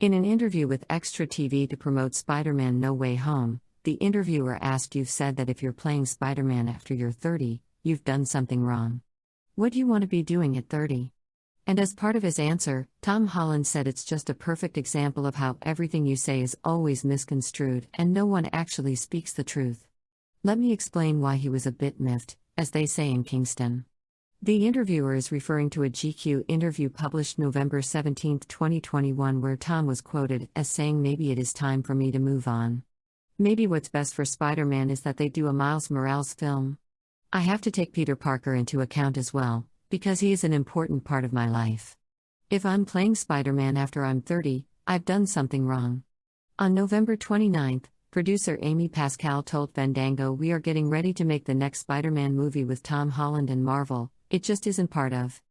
In an interview with extratv to promote Spider-Man No Way Home, the interviewer asked, "You've said that if you're playing Spider-Man after you're 30, you've done something wrong. What do you want to be doing at 30? And as part of his answer, Tom Holland said, "It's just a perfect example of how everything you say is always misconstrued and no one actually speaks the truth." Let me explain why he was a bit miffed, as they say in Kingston. The interviewer is referring to a GQ interview published November 17, 2021, where Tom was quoted as saying, "Maybe it is time for me to move on. Maybe what's best for Spider-Man is that they do a Miles Morales film. I have to take Peter Parker into account as well, because he is an important part of my life. If I'm playing Spider-Man after I'm 30, I've done something wrong." On November 29, producer Amy Pascal told Fandango, "We are getting ready to make the next Spider-Man movie with Tom Holland and Marvel. It just isn't part of.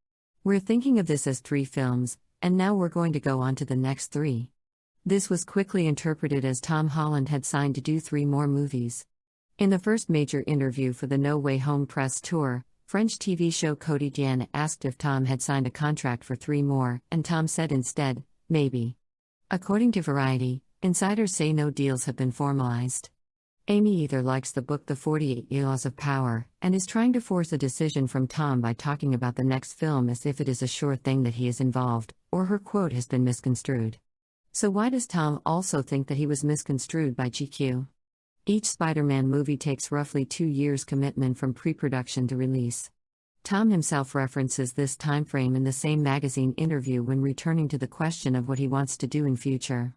We're thinking of this as 3 films, and now we're going to go on to the next 3. This was quickly interpreted as Tom Holland had signed to do 3 more movies. In the first major interview for the No Way Home press tour, French TV show Quotidien asked if Tom had signed a contract for 3 more, and Tom said instead, "Maybe." According to Variety, insiders say no deals have been formalized. Amy either likes the book The 48 Laws of Power, and is trying to force a decision from Tom by talking about the next film as if it is a sure thing that he is involved, or her quote has been misconstrued. So why does Tom also think that he was misconstrued by GQ? Each Spider-Man movie takes roughly 2 years commitment from pre-production to release. Tom himself references this timeframe in the same magazine interview when returning to the question of what he wants to do in future.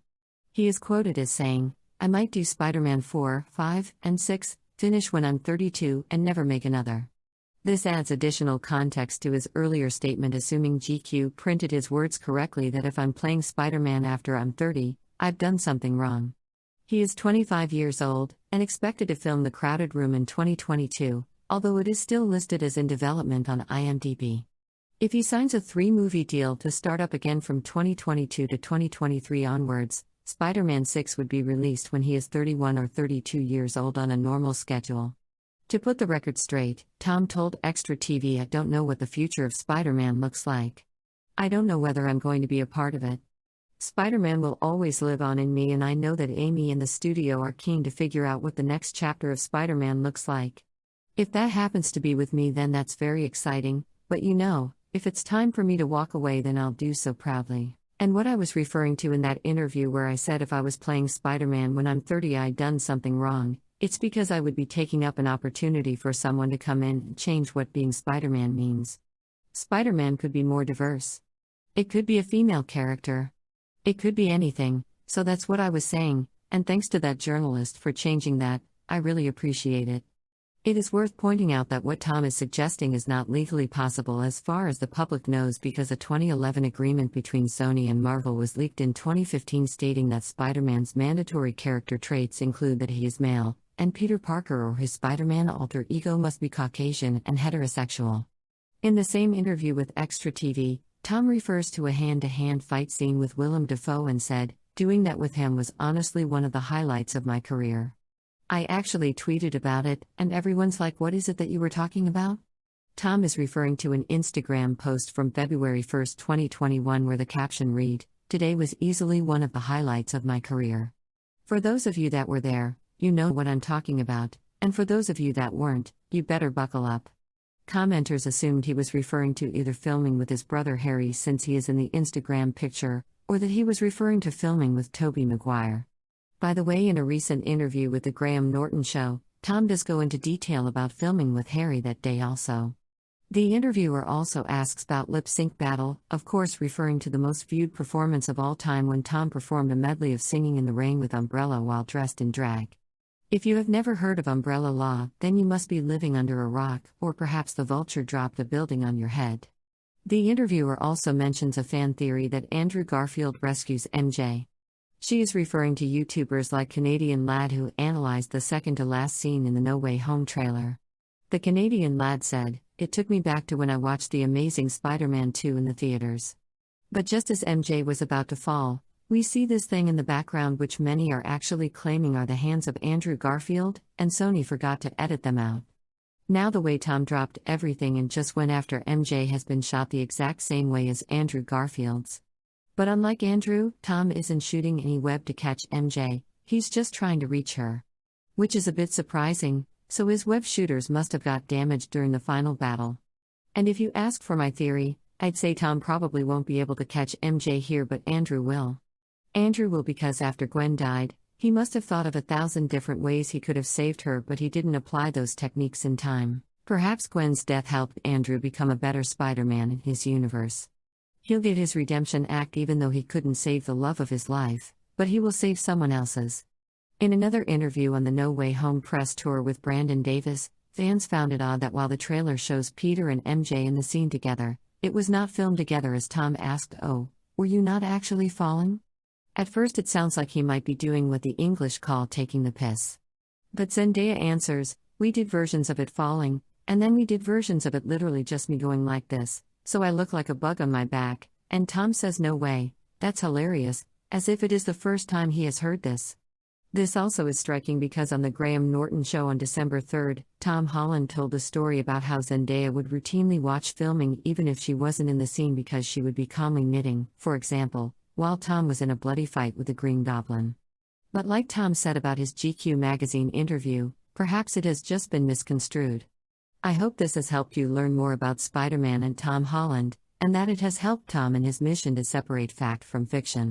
He is quoted as saying, "I might do Spider-Man 4, 5, and 6, finish when I'm 32, and never make another." This adds additional context to his earlier statement, assuming GQ printed his words correctly, that if I'm playing Spider-Man after I'm 30, I've done something wrong. He is 25 years old, and expected to film The Crowded Room in 2022, although it is still listed as in development on IMDb. If he signs a 3-movie deal to start up again from 2022 to 2023 onwards, Spider-Man 6 would be released when he is 31 or 32 years old on a normal schedule. To put the record straight, Tom told extratv, "I don't know what the future of Spider-Man looks like. I don't know whether I'm going to be a part of it. Spider-Man will always live on in me, and I know that Amy and the studio are keen to figure out what the next chapter of Spider-Man looks like. If that happens to be with me, then that's very exciting, but if it's time for me to walk away, then I'll do so proudly." And what I was referring to in that interview where I said if I was playing Spider-Man when I'm 30 I'd done something wrong, it's because I would be taking up an opportunity for someone to come in and change what being Spider-Man means. Spider-Man could be more diverse. It could be a female character. It could be anything, so that's what I was saying, and thanks to that journalist for changing that, I really appreciate it. It is worth pointing out that what Tom is suggesting is not legally possible as far as the public knows, because a 2011 agreement between Sony and Marvel was leaked in 2015 stating that Spider-Man's mandatory character traits include that he is male, and Peter Parker or his Spider-Man alter ego must be Caucasian and heterosexual. In the same interview with extratv, Tom refers to a hand-to-hand fight scene with Willem Dafoe and said, "Doing that with him was honestly one of the highlights of my career. I actually tweeted about it, and everyone's like, 'What is it that you were talking about?'" Tom is referring to an Instagram post from February 1, 2021, where the caption read, "Today was easily one of the highlights of my career." For those of you that were there, you know what I'm talking about, and for those of you that weren't, you better buckle up. Commenters assumed he was referring to either filming with his brother Harry, since he is in the Instagram picture, or that he was referring to filming with Tobey Maguire. By the way, in a recent interview with The Graham Norton Show, Tom does go into detail about filming with Harry that day also. The interviewer also asks about Lip Sync Battle, of course referring to the most viewed performance of all time when Tom performed a medley of Singing in the Rain with Umbrella while dressed in drag. If you have never heard of Umbrella Law, then you must be living under a rock, or perhaps the vulture dropped a building on your head. The interviewer also mentions a fan theory that Andrew Garfield rescues MJ. She is referring to YouTubers like Canadian Lad, who analyzed the second-to-last scene in the No Way Home trailer. The Canadian Lad said, "It took me back to when I watched The Amazing Spider-Man 2 in the theaters. But just as MJ was about to fall, we see this thing in the background which many are actually claiming are the hands of Andrew Garfield, and Sony forgot to edit them out." Now the way Tom dropped everything and just went after MJ has been shot the exact same way as Andrew Garfield's. But unlike Andrew, Tom isn't shooting any web to catch MJ, he's just trying to reach her. Which is a bit surprising, so his web shooters must have got damaged during the final battle. And if you ask for my theory, I'd say Tom probably won't be able to catch MJ here, but Andrew will. Andrew will, because after Gwen died, he must have thought of 1,000 different ways he could have saved her, but he didn't apply those techniques in time. Perhaps Gwen's death helped Andrew become a better Spider-Man in his universe. He'll get his redemption act even though he couldn't save the love of his life, but he will save someone else's. In another interview on the No Way Home press tour with Brandon Davis, fans found it odd that while the trailer shows Peter and MJ in the scene together, it was not filmed together, as Tom asked, "Oh, were you not actually falling?" At first it sounds like he might be doing what the English call taking the piss. But Zendaya answers, "We did versions of it falling, and then we did versions of it literally just me going like this, so I look like a bug on my back," and Tom says, "No way, that's hilarious," as if it is the first time he has heard this. This also is striking because on the Graham Norton show on December 3rd, Tom Holland told a story about how Zendaya would routinely watch filming even if she wasn't in the scene because she would be calmly knitting, for example, while Tom was in a bloody fight with the Green Goblin. But like Tom said about his GQ magazine interview, perhaps it has just been misconstrued. I hope this has helped you learn more about Spider-Man and Tom Holland, and that it has helped Tom in his mission to separate fact from fiction.